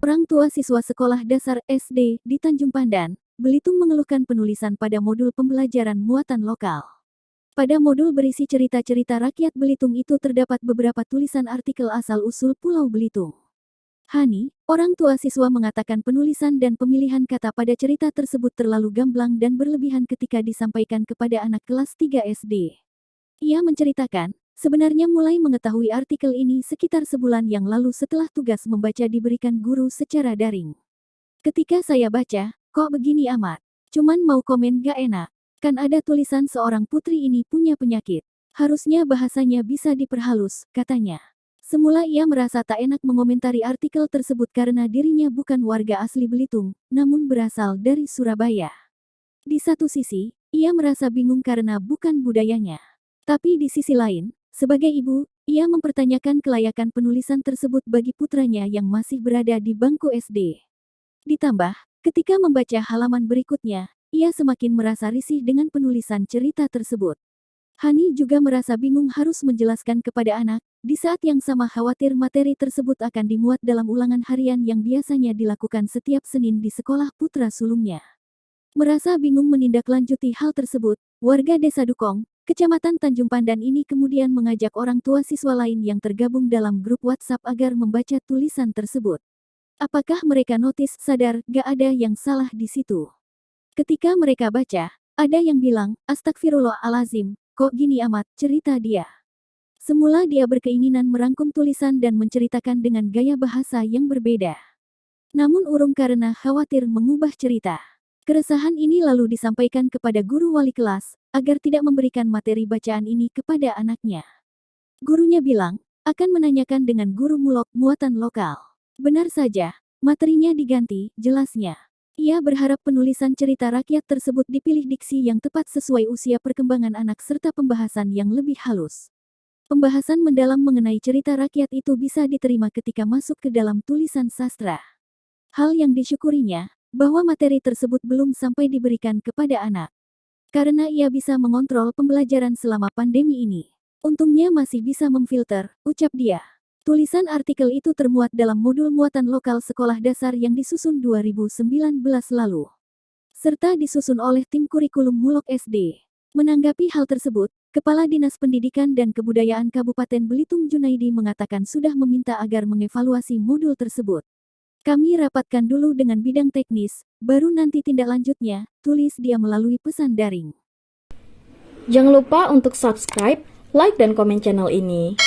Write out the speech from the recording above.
Orang tua siswa sekolah dasar SD di Tanjung Pandan, Belitung mengeluhkan penulisan pada modul pembelajaran muatan lokal. Pada modul berisi cerita-cerita rakyat Belitung itu terdapat beberapa tulisan artikel asal-usul Pulau Belitung. Hani, orang tua siswa mengatakan penulisan dan pemilihan kata pada cerita tersebut terlalu gamblang dan berlebihan ketika disampaikan kepada anak kelas 3 SD. Ia menceritakan, sebenarnya mulai mengetahui artikel ini sekitar sebulan yang lalu setelah tugas membaca diberikan guru secara daring. Ketika saya baca, kok begini amat? Cuman mau komen gak enak. Kan ada tulisan seorang putri ini punya penyakit. Harusnya bahasanya bisa diperhalus, katanya. Semula ia merasa tak enak mengomentari artikel tersebut karena dirinya bukan warga asli Belitung, namun berasal dari Surabaya. Di satu sisi, ia merasa bingung karena bukan budayanya. Tapi di sisi lain, sebagai ibu, ia mempertanyakan kelayakan penulisan tersebut bagi putranya yang masih berada di bangku SD. Ditambah, ketika membaca halaman berikutnya, ia semakin merasa risih dengan penulisan cerita tersebut. Hani juga merasa bingung harus menjelaskan kepada anak, di saat yang sama khawatir materi tersebut akan dimuat dalam ulangan harian yang biasanya dilakukan setiap Senin di sekolah putra sulungnya. Merasa bingung menindaklanjuti hal tersebut, warga Desa Dukong, Kecamatan Tanjung Pandan ini kemudian mengajak orang tua siswa lain yang tergabung dalam grup WhatsApp agar membaca tulisan tersebut. Apakah mereka notice sadar gak ada yang salah di situ? Ketika mereka baca, ada yang bilang, astagfirullahalazim, kok gini amat, cerita dia. Semula dia berkeinginan merangkum tulisan dan menceritakan dengan gaya bahasa yang berbeda. Namun urung karena khawatir mengubah cerita. Keresahan ini lalu disampaikan kepada guru wali kelas, agar tidak memberikan materi bacaan ini kepada anaknya. Gurunya bilang, akan menanyakan dengan guru mulok muatan lokal. Benar saja, materinya diganti, jelasnya. Ia berharap penulisan cerita rakyat tersebut dipilih diksi yang tepat sesuai usia perkembangan anak serta pembahasan yang lebih halus. Pembahasan mendalam mengenai cerita rakyat itu bisa diterima ketika masuk ke dalam tulisan sastra. Hal yang disyukurinya, bahwa materi tersebut belum sampai diberikan kepada anak. Karena ia bisa mengontrol pembelajaran selama pandemi ini. Untungnya masih bisa memfilter, ucap dia. Tulisan artikel itu termuat dalam modul muatan lokal sekolah dasar yang disusun 2019 lalu. Serta disusun oleh tim kurikulum Mulok SD. Menanggapi hal tersebut, Kepala Dinas Pendidikan dan Kebudayaan Kabupaten Belitung Junaidi mengatakan sudah meminta agar mengevaluasi modul tersebut. Kami rapatkan dulu dengan bidang teknis, baru nanti tindak lanjutnya, tulis dia melalui pesan daring. Jangan lupa untuk subscribe, like, dan komen channel ini.